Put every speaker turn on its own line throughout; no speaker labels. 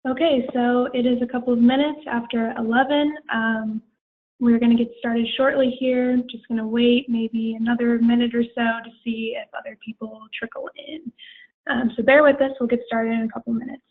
Okay, so it is a couple of minutes after 11. We're going to get started shortly here. Just going to wait maybe another minute or so to see if other people trickle in. So bear with us. We'll get started in a couple minutes.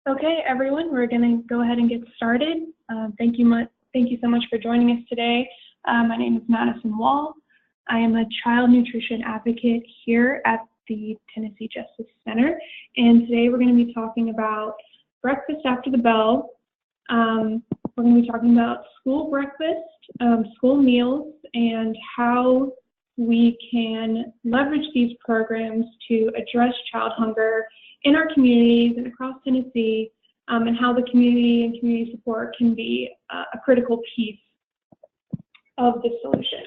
Okay, everyone, we're going to go ahead and get started. Thank you so much for joining us today. My name is Madison Wall. I am a child nutrition advocate here at the Tennessee Justice Center, and today we're going to be talking about breakfast after the bell. We're going to be talking about school breakfast, school meals, and how we can leverage these programs to address child hunger in our communities and across Tennessee, and how the community and community support can be a critical piece of the solution.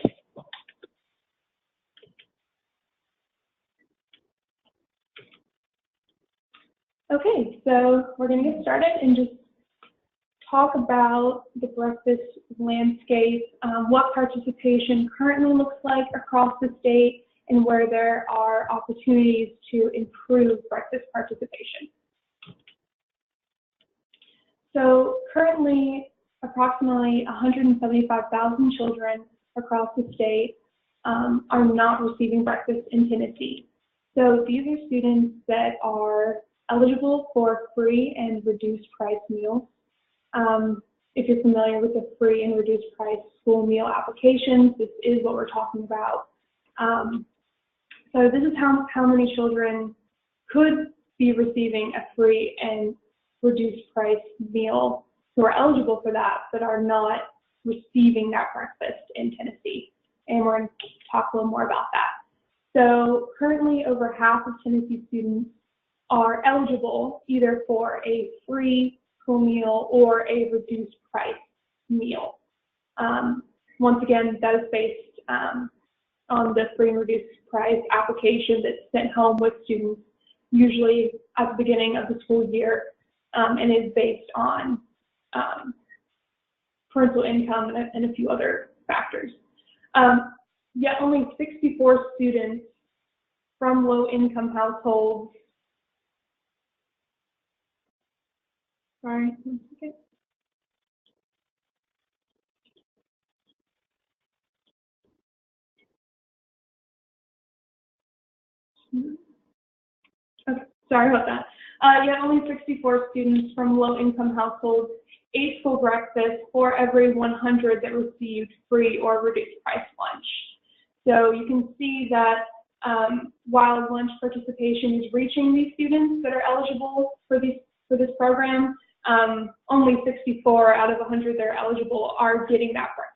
Okay, so we're going to get started and just talk about the breakfast landscape, what participation currently looks like across the state, and where there are opportunities to improve breakfast participation. So currently, approximately 175,000 children across the state are not receiving breakfast in Tennessee. So these are students that are eligible for free and reduced price meals. If you're familiar with the free and reduced price school meal applications, this is what we're talking about. So this is how many children could be receiving a free and reduced price meal who are eligible for that, but are not receiving that breakfast in Tennessee. And we're going to talk a little more about that. So currently over half of Tennessee students are eligible either for a free school meal or a reduced price meal. Once again, that is based on the free and reduced price application that's sent home with students, usually at the beginning of the school year, and is based on parental income and a few other factors. Yet only 64 students from low-income households. Sorry, 1 second. Okay, sorry about that. Yet only 64 students from low-income households 8 school breakfasts for every 100 that received free or reduced price lunch. So you can see that while lunch participation is reaching these students that are eligible for this program, only 64 out of 100 that are eligible are getting that breakfast.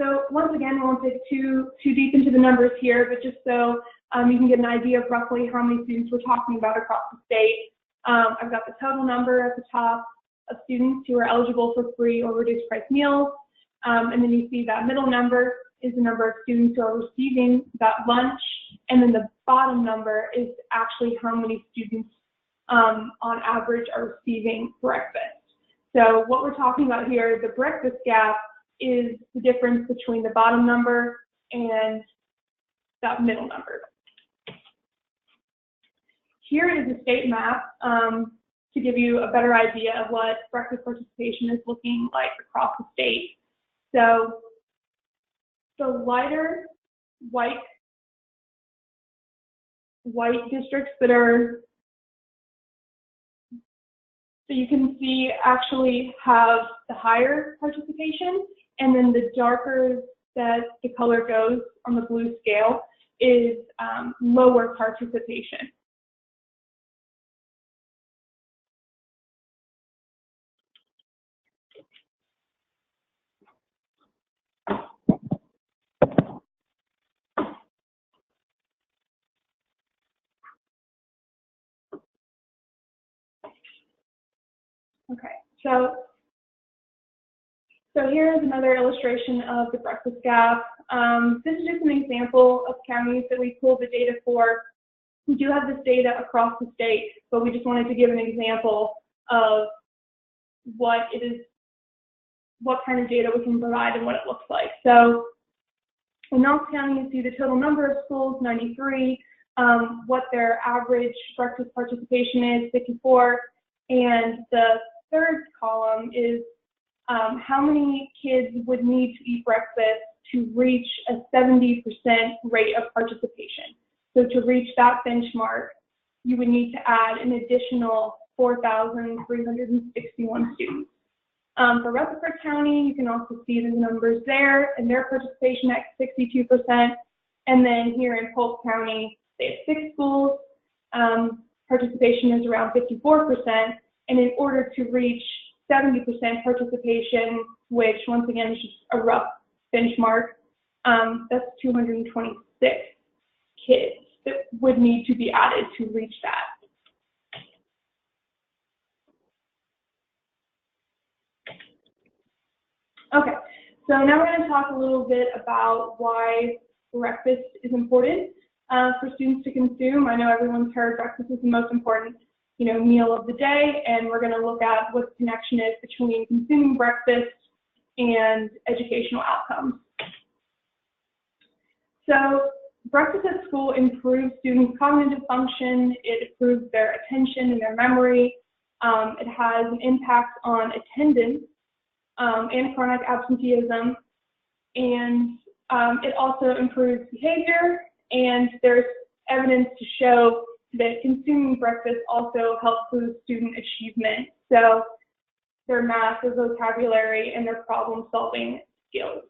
So once again, we won't dig too deep into the numbers here, but just so you can get an idea of roughly how many students we're talking about across the state. I've got the total number at the top of students who are eligible for free or reduced price meals. And then you see that middle number is the number of students who are receiving that lunch. And then the bottom number is actually how many students on average are receiving breakfast. So what we're talking about here, the breakfast gap, is the difference between the bottom number and that middle number. Here is a state map to give you a better idea of what breakfast participation is looking like across the state. So the lighter white districts that you can see actually have the higher participation, and then the darker that the color goes on the blue scale is lower participation. Okay, so here is another illustration of the breakfast gap. This is just an example of counties that we pulled the data for. We do have this data across the state, but we just wanted to give an example of what kind of data we can provide and what it looks like. So in Knox County, you see the total number of schools, 93, what their average breakfast participation is, 54, and the third column is how many kids would need to eat breakfast to reach a 70% rate of participation. So to reach that benchmark, you would need to add an additional 4,361 students. For Rutherford County, you can also see the numbers there and their participation at 62%. And then here in Polk County, they have 6 schools. Participation is around 54%. And in order to reach 70% participation, which once again is just a rough benchmark, that's 226 kids that would need to be added to reach that. Okay, so now we're going to talk a little bit about why breakfast is important for students to consume. I know everyone's heard breakfast is the most important meal of the day, and we're going to look at what the connection is between consuming breakfast and educational outcomes. So breakfast at school improves students' cognitive function, it improves their attention and their memory, it has an impact on attendance and chronic absenteeism, and it also improves behavior, and there's evidence to show that consuming breakfast also helps boost student achievement, so their math, their vocabulary, and their problem-solving skills.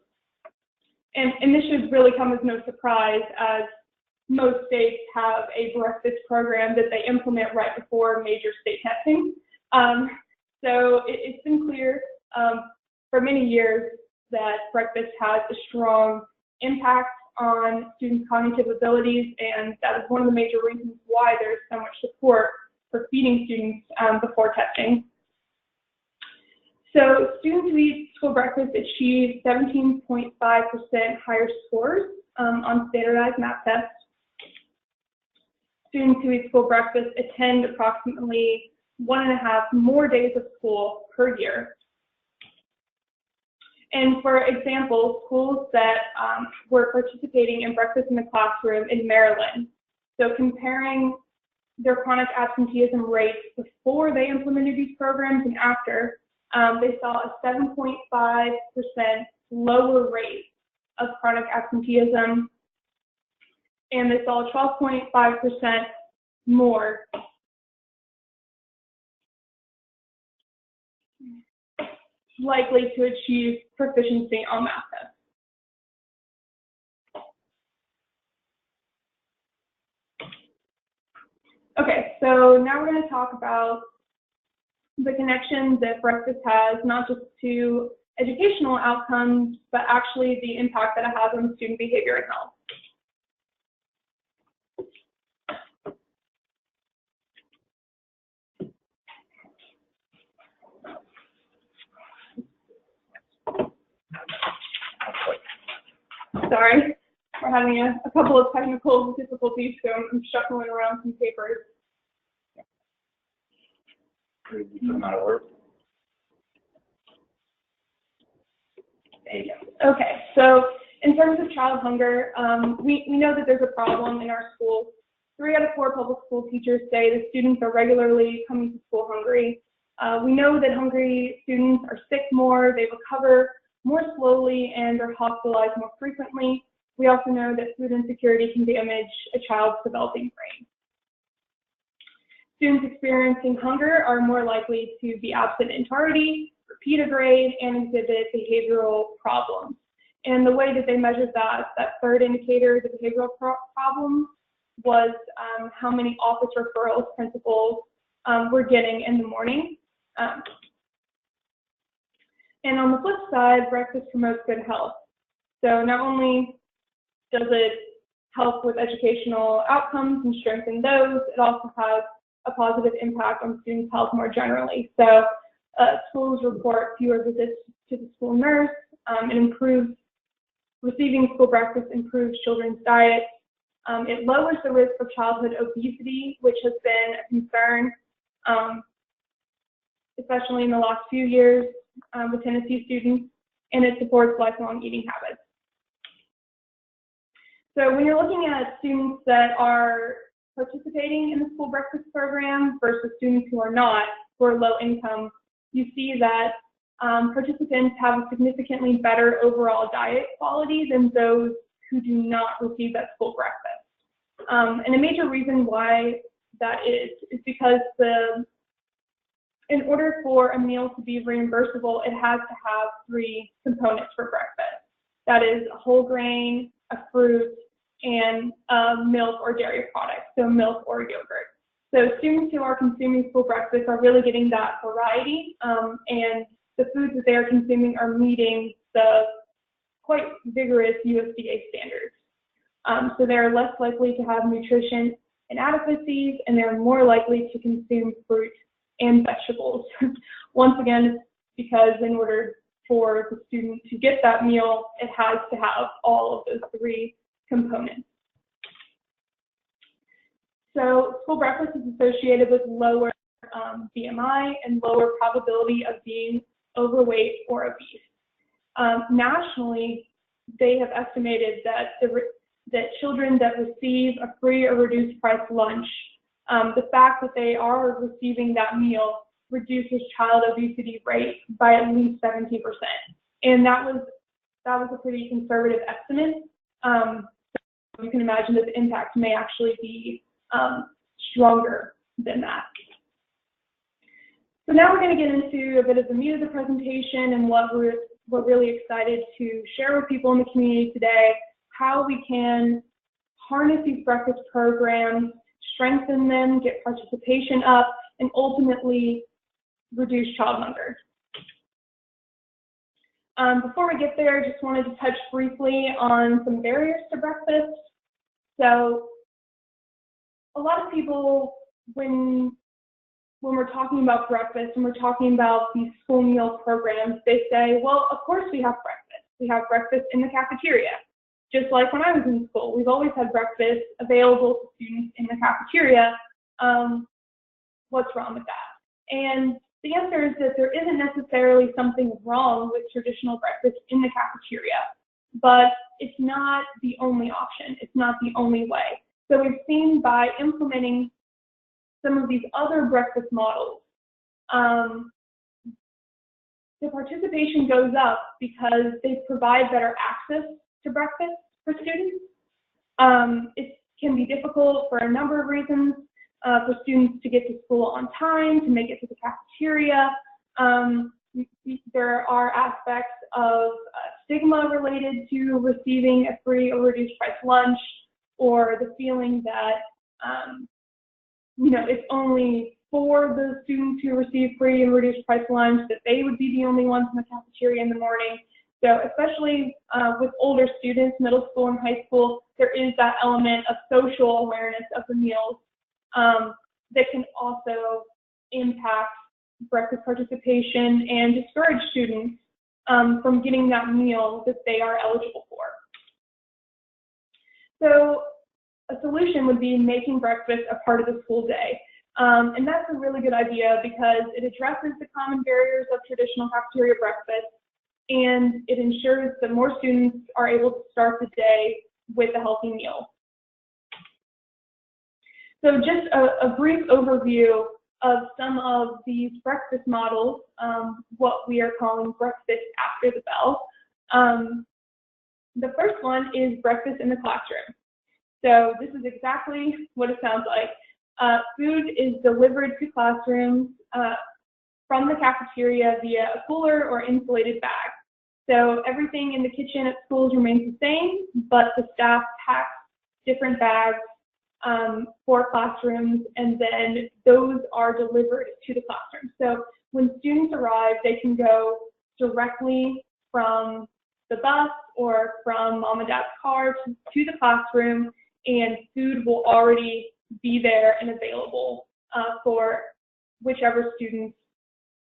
And this should really come as no surprise, as most states have a breakfast program that they implement right before major state testing. So it's been clear for many years that breakfast has a strong impact on students' cognitive abilities, and that is one of the major reasons why there's so much support for feeding students before testing. So students who eat school breakfast achieve 17.5% higher scores on standardized math tests. Students who eat school breakfast attend approximately 1.5 more days of school per year. And for example, schools that were participating in breakfast in the classroom in Maryland, so comparing their chronic absenteeism rates before they implemented these programs and after, they saw a 7.5% lower rate of chronic absenteeism, and they saw a 12.5% more likely to achieve proficiency on math tests. Okay, so now we're going to talk about the connections that breakfast has, not just to educational outcomes, but actually the impact that it has on student behavior and health. Sorry, we're having a couple of technical difficulties, so I'm shuffling around some papers. Okay, so in terms of child hunger, we know that there's a problem in our schools. 3 out of 4 public school teachers say the students are regularly coming to school hungry. We know that hungry students are sick more, they recover more slowly, and are hospitalized more frequently. We also know that food insecurity can damage a child's developing brain. Students experiencing hunger are more likely to be absent in tardy, repeat a grade, and exhibit behavioral problems. And the way that they measured that third indicator, the behavioral problem, was how many office referrals principals were getting in the morning. And on the flip side, breakfast promotes good health. So not only does it help with educational outcomes and strengthen those, it also has a positive impact on students' health more generally. So schools report fewer visits to the school nurse. It improves receiving school breakfast, improves children's diet. It lowers the risk of childhood obesity, which has been a concern, especially in the last few years with Tennessee students, and it supports lifelong eating habits. So when you're looking at students that are participating in the school breakfast program versus students who are not, who are low income, you see that participants have a significantly better overall diet quality than those who do not receive that school breakfast. And a major reason why that is because in order for a meal to be reimbursable, it has to have 3 components for breakfast. That is a whole grain, a fruit, and milk or dairy products, so milk or yogurt. So students who are consuming school breakfast are really getting that variety, and the foods that they are consuming are meeting the quite vigorous USDA standards. So they're less likely to have nutrition inadequacies, and they're more likely to consume fruit and vegetables. Once again, because in order for the student to get that meal, it has to have all of those 3 components. So school breakfast is associated with lower BMI and lower probability of being overweight or obese. Nationally, they have estimated that that children that receive a free or reduced price lunch, the fact that they are receiving that meal reduces child obesity rate by at least 70%. And that was a pretty conservative estimate. So you can imagine that the impact may actually be stronger than that. So now we're going to get into a bit of the meat of the presentation and what we're really excited to share with people in the community today, how we can harness these breakfast programs, strengthen them, get participation up, and ultimately reduce child hunger. Before we get there, I just wanted to touch briefly on some barriers to breakfast. So a lot of people, when we're talking about breakfast and we're talking about these school meal programs, they say, well, of course we have breakfast. We have breakfast in the cafeteria. Just like when I was in school, we've always had breakfast available to students in the cafeteria. What's wrong with that? And the answer is that there isn't necessarily something wrong with traditional breakfast in the cafeteria, but it's not the only option. It's not the only way. So we've seen by implementing some of these other breakfast models, the participation goes up because they provide better access to breakfast for students. It can be difficult for a number of reasons for students to get to school on time, to make it to the cafeteria. There are aspects of stigma related to receiving a free or reduced price lunch, or the feeling that it's only for the students who receive free and reduced price lunch, that they would be the only ones in the cafeteria in the morning. So especially with older students, middle school and high school, there is that element of social awareness of the meals that can also impact breakfast participation and discourage students from getting that meal that they are eligible for. So a solution would be making breakfast a part of the school day. And that's a really good idea because it addresses the common barriers of traditional cafeteria breakfast, and it ensures that more students are able to start the day with a healthy meal. So just a brief overview of some of these breakfast models, what we are calling breakfast after the bell. The first one is breakfast in the classroom. So this is exactly what it sounds like. Food is delivered to classrooms from the cafeteria via a cooler or insulated bag. So everything in the kitchen at schools remains the same, but the staff packs different bags for classrooms, and then those are delivered to the classroom. So when students arrive, they can go directly from the bus or from mom and dad's car to the classroom, and food will already be there and available for whichever students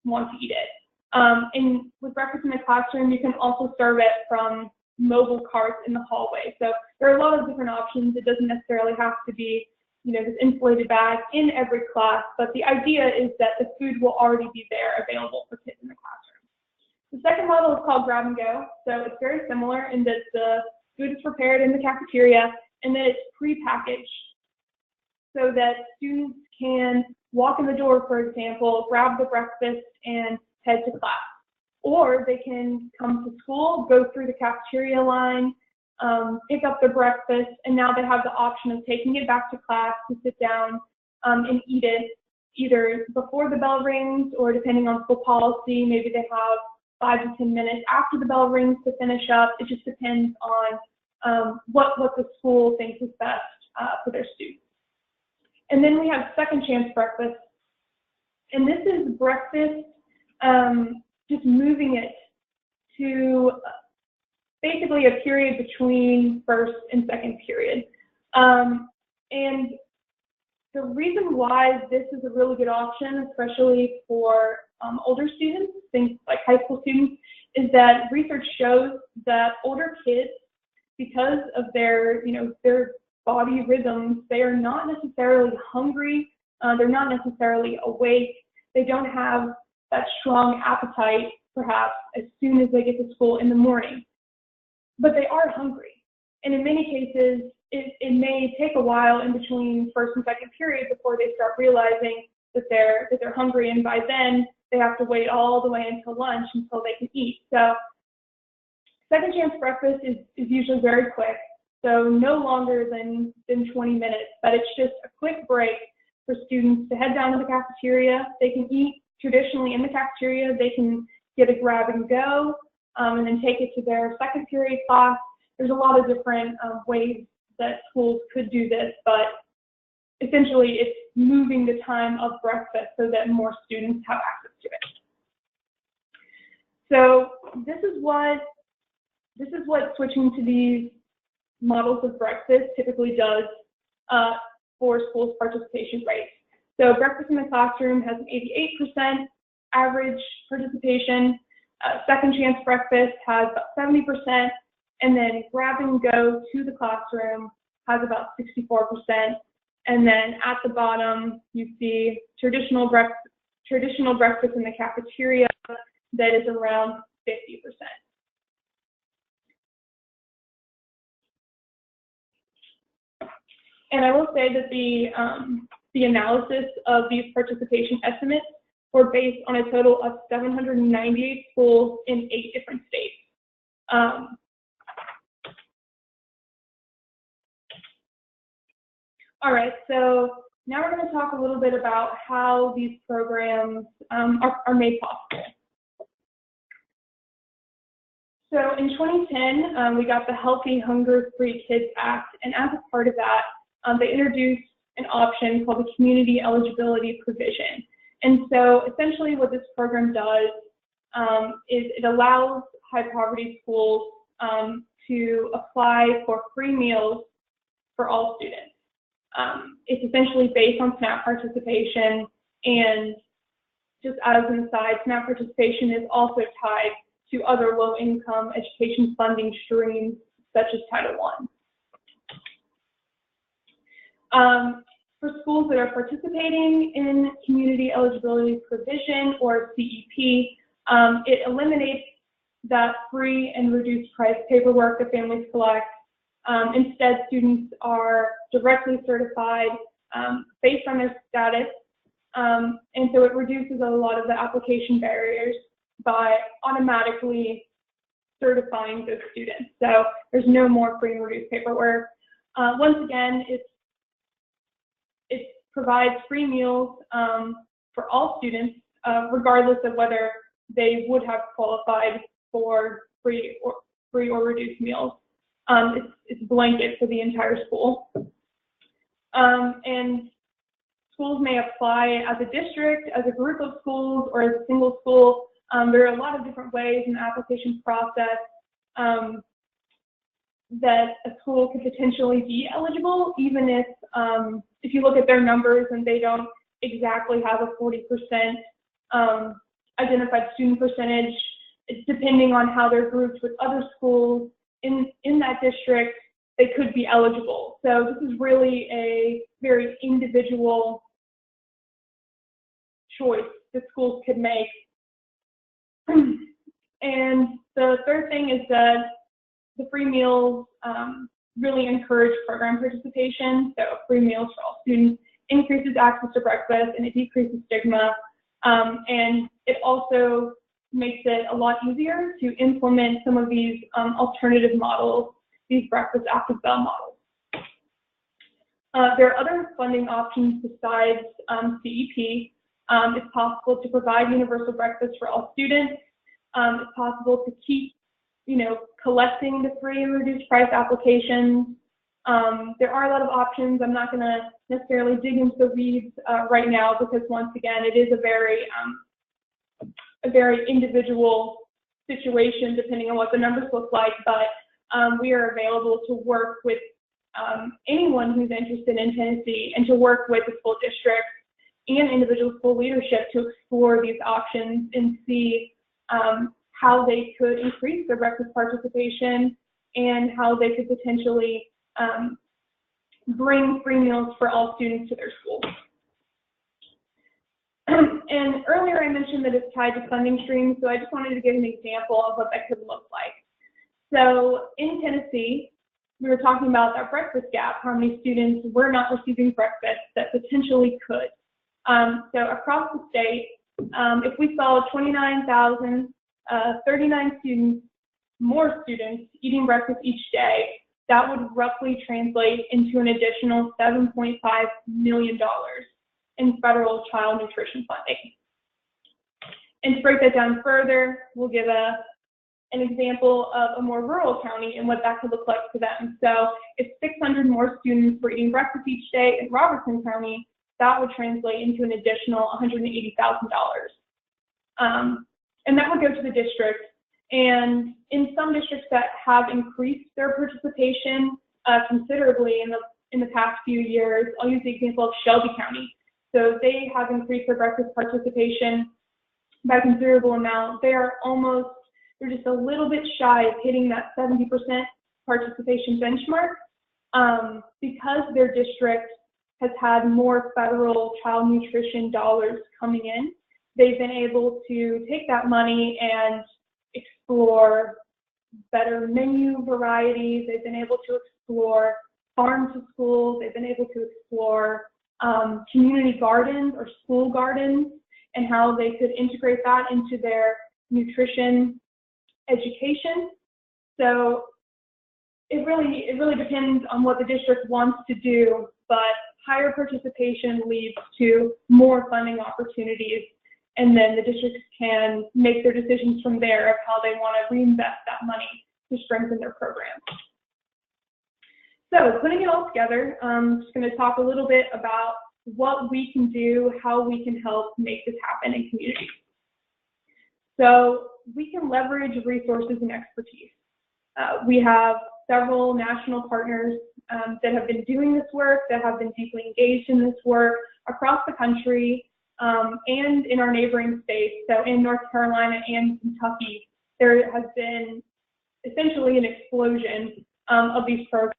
want to eat it. And with breakfast in the classroom, you can also serve it from mobile carts in the hallway. So there are a lot of different options. It doesn't necessarily have to be, this insulated bag in every class, but the idea is that the food will already be there available for kids in the classroom. The second model is called grab and go. So it's very similar in that the food is prepared in the cafeteria and then it's pre-packaged so that students can walk in the door, for example, grab the breakfast and head to class. Or they can come to school, go through the cafeteria line, pick up their breakfast, and now they have the option of taking it back to class to sit down and eat it either before the bell rings, or depending on school policy, maybe they have 5 to 10 minutes after the bell rings to finish up. It just depends on what the school thinks is best for their students. And then we have second chance breakfast. And this is breakfast, just moving it to basically a period between first and second period. And the reason why this is a really good option, especially for older students, things like high school students, is that research shows that older kids, because of their body rhythms, they are not necessarily hungry, they're not necessarily awake, they don't have that strong appetite, perhaps, as soon as they get to school in the morning. But they are hungry. And in many cases, it may take a while in between first and second period before they start realizing that they're hungry, and by then they have to wait all the way until lunch until they can eat. So second chance breakfast is usually very quick, so no longer than 20 minutes, but it's just a quick break for students to head down to the cafeteria. They can eat traditionally in the cafeteria, they can get a grab and go, and then take it to their second period class. There's a lot of different ways that schools could do this, but essentially it's moving the time of breakfast so that more students have access to it. So this is what switching to these models of breakfast typically does for schools' participation rates. So breakfast in the classroom has an 88% average participation. Second chance breakfast has about 70%, and then grab and go to the classroom has about 64%. And then at the bottom, you see traditional breakfast in the cafeteria that is around 50%. And I will say that the analysis of these participation estimates were based on a total of 798 schools in 8 different states. All right, so Now we're going to talk a little bit about how these programs are made possible. So in 2010, we got the Healthy Hunger-Free Kids Act, and as a part of that, they introduced an option called the Community Eligibility Provision. And so essentially what this program does is it allows high poverty schools to apply for free meals for all students. It's essentially based on SNAP participation, and just as an aside, SNAP participation is also tied to other low-income education funding streams, such as Title I. For schools that are participating in Community Eligibility Provision, or CEP, it eliminates that free and reduced price paperwork that families collect. Instead, students are directly certified based on their status, and so it reduces a lot of the application barriers by automatically certifying those students. So there's no more free and reduced paperwork. Once again, it provides free meals for all students, regardless of whether they would have qualified for free or reduced meals. It's blanket for the entire school. And schools may apply as a district, as a group of schools, or as a single school. There are a lot of different ways in the application process that a school could potentially be eligible, even if you look at their numbers and they don't exactly have a 40% identified student percentage. It's depending on how they're grouped with other schools in that district, they could be eligible. So this is really a very individual choice that schools could make. And the third thing is that the free meals really encourage program participation. So free meals for all students increases access to breakfast, and it decreases stigma. And it also makes it a lot easier to implement some of these alternative models, these breakfast after bell models. There are other funding options besides CEP. It's possible to provide universal breakfast for all students. It's possible to keep, collecting the free and reduced price applications. There are a lot of options. I'm not going to necessarily dig into the weeds right now, because once again, it is a very individual situation depending on what the numbers look like. But we are available to work with anyone who's interested in Tennessee, and to work with the school district and individual school leadership to explore these options and see how they could increase their breakfast participation, and how they could potentially bring free meals for all students to their schools. And earlier I mentioned that it's tied to funding streams, so I just wanted to give an example of what that could look like. So in Tennessee, we were talking about that breakfast gap, how many students were not receiving breakfast that potentially could. So across the state, if we saw 29,039 students, more students eating breakfast each day, that would roughly translate into an additional $7.5 million in federal child nutrition funding. And to break that down further, we'll give an example of a more rural county and what that could look like to them. So if 600 more students were eating breakfast each day in Robertson County, that would translate into an additional $180,000. And that would go to the district. And in some districts that have increased their participation considerably in the past few years, I'll use the example of Shelby County. So they have increased their breakfast participation by a considerable amount. They're just a little bit shy of hitting that 70% participation benchmark because their district has had more federal child nutrition dollars coming in. They've been able to take that money and explore better menu varieties. They've been able to explore farm to school. They've been able to explore community gardens or school gardens, and how they could integrate that into their nutrition education. So it really depends on what the district wants to do, but higher participation leads to more funding opportunities, and then the districts can make their decisions from there of how they want to reinvest that money to strengthen their program. So putting it all together, I'm just going to talk a little bit about what we can do, how we can help make this happen in communities. So we can leverage resources and expertise. We have several national partners that have been doing this work, that have been deeply engaged in this work across the country and in our neighboring states. So in North Carolina and Kentucky, there has been essentially an explosion of these programs,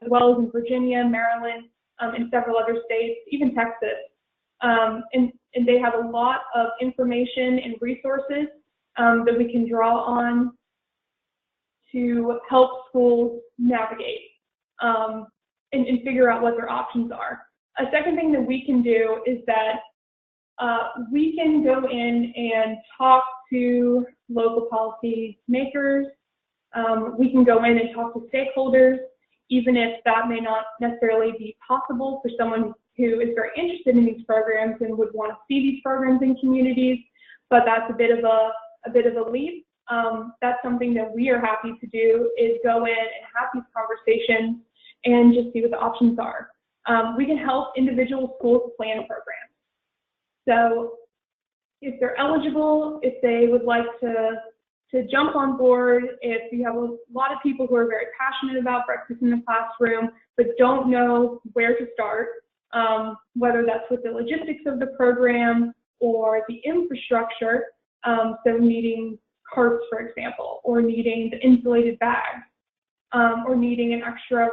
as well as in Virginia, Maryland, and several other states, even Texas. And they have a lot of information and resources that we can draw on to help schools navigate and figure out what their options are. A second thing that we can do is that we can go in and talk to local policy makers. We can go in and talk to stakeholders, even if that may not necessarily be possible for someone who is very interested in these programs and would want to see these programs in communities, but that's a bit of a leap. That's something that we are happy to do, is go in and have these conversations and just see what the options are. We can help individual schools plan programs. So if they're eligible, if they would like to jump on board, if you have a lot of people who are very passionate about breakfast in the classroom but don't know where to start, whether that's with the logistics of the program or the infrastructure, so needing carts, for example, or needing the insulated bags, or needing an extra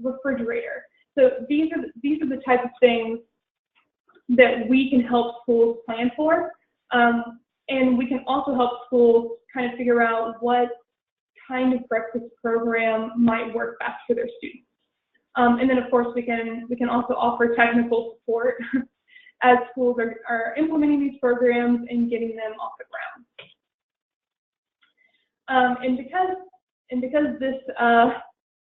refrigerator. So these are the type of things that we can help schools plan for. And we can also help schools kind of figure out what kind of breakfast program might work best for their students. And then, of course, we can also offer technical support as schools are implementing these programs and getting them off the ground. And because this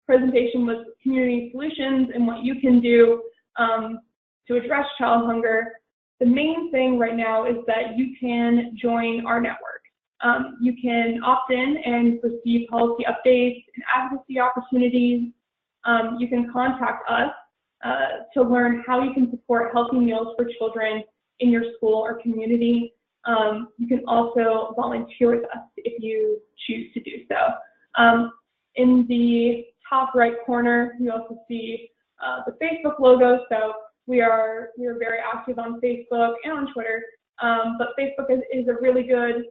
presentation was community solutions and what you can do to address child hunger, the main thing right now is that you can join our network. You can opt in and receive policy updates and advocacy opportunities. You can contact us to learn how you can support healthy meals for children in your school or community. You can also volunteer with us if you choose to do so. In the top right corner, you also see the Facebook logo. So we are very active on Facebook and on Twitter, but Facebook is a really good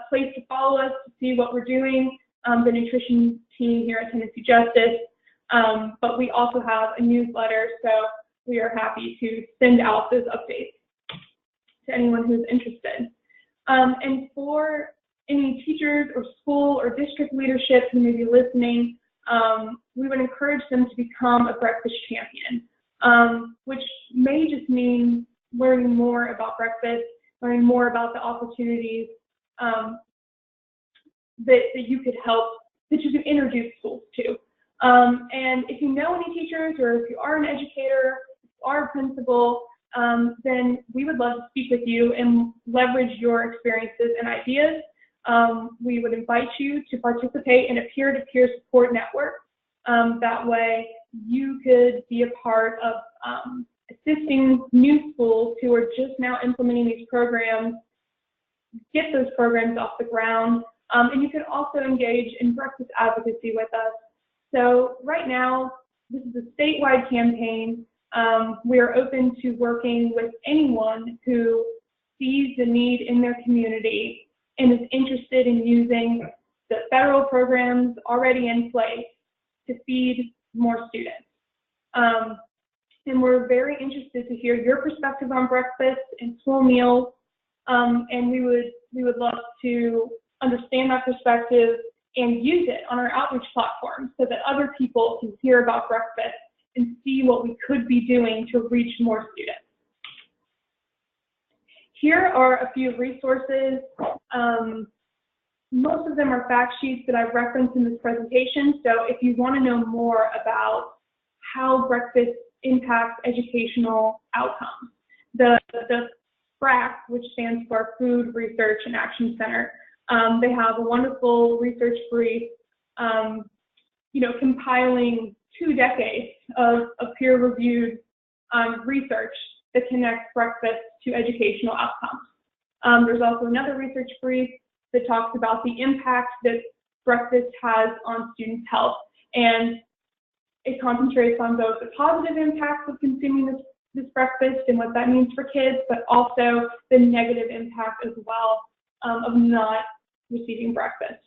place to follow us, to see what we're doing, the nutrition team here at Tennessee Justice. But we also have a newsletter, so we are happy to send out those updates to anyone who's interested. And for any teachers or school or district leadership who may be listening, we would encourage them to become a breakfast champion, which may just mean learning more about breakfast, learning more about the opportunities that you could help, that you can introduce schools to. And if you know any teachers, or if you are an educator, if you are a principal, then we would love to speak with you and leverage your experiences and ideas. We would invite you to participate in a peer-to-peer support network. That way you could be a part of assisting new schools who are just now implementing these programs, get those programs off the ground, and you can also engage in breakfast advocacy with us. So right now, this is a statewide campaign. We are open to working with anyone who sees the need in their community and is interested in using the federal programs already in place to feed more students. And we're very interested to hear your perspective on breakfast and school meals, and we would love to understand that perspective and use it on our outreach platform so that other people can hear about breakfast and see what we could be doing to reach more students. Here are a few resources. Most of them are fact sheets that I've referenced in this presentation, so if you want to know more about how breakfast impacts educational outcomes. The FRAC, which stands for Food Research and Action Center, they have a wonderful research brief, compiling 2 decades of peer-reviewed research that connects breakfast to educational outcomes. There's also another research brief that talks about the impact that breakfast has on students' health, and it concentrates on both the positive impacts of consuming this breakfast and what that means for kids, but also the negative impact as well of not receiving breakfast.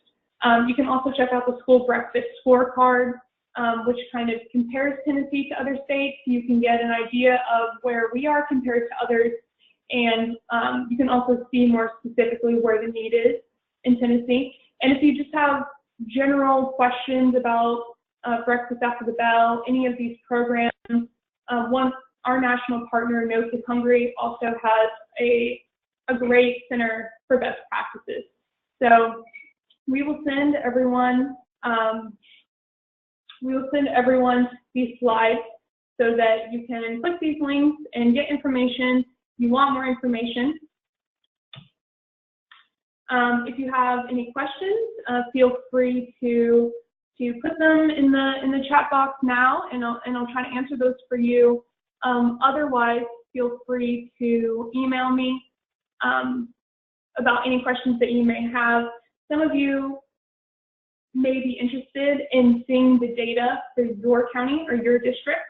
You can also check out the school breakfast scorecard, which kind of compares Tennessee to other states. You can get an idea of where we are compared to others, and you can also see more specifically where the need is in Tennessee. And if you just have general questions about breakfast after the bell, any of these programs, our national partner, No Kid Hungry, also has a great center for best practices. So we will send everyone these slides so that you can click these links and get information. You want more information. If you have any questions, feel free to put them in the chat box now, and I'll try to answer those for you. Otherwise, feel free to email me about any questions that you may have. Some of you may be interested in seeing the data for your county or your district.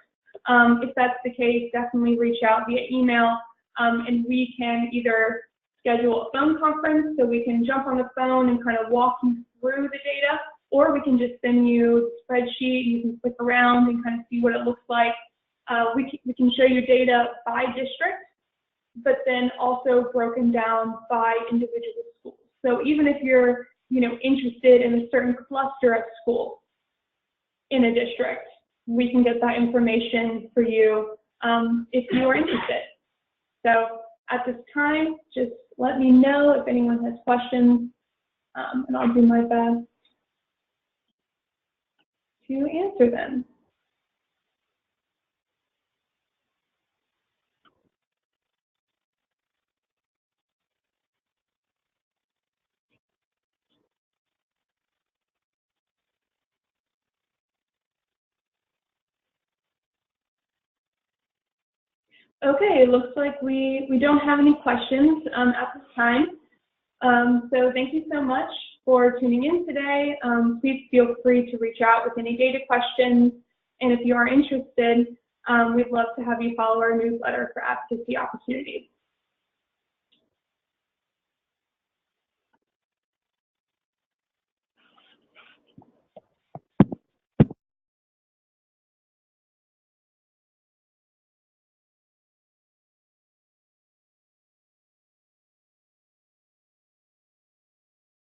If that's the case, definitely reach out via email, and we can either schedule a phone conference so we can jump on the phone and kind of walk you through the data, or we can just send you the spreadsheet. You can click around and kind of see what it looks like. We can show you data by district, but then also broken down by individual schools. So even if you're interested in a certain cluster of schools in a district, we can get that information for you if you are interested. So at this time, just let me know if anyone has questions, and I'll do my best to answer them. Okay, it looks like we don't have any questions at this time. So thank you so much for tuning in today. Please feel free to reach out with any data questions. And if you are interested, we'd love to have you follow our newsletter for advocacy opportunities.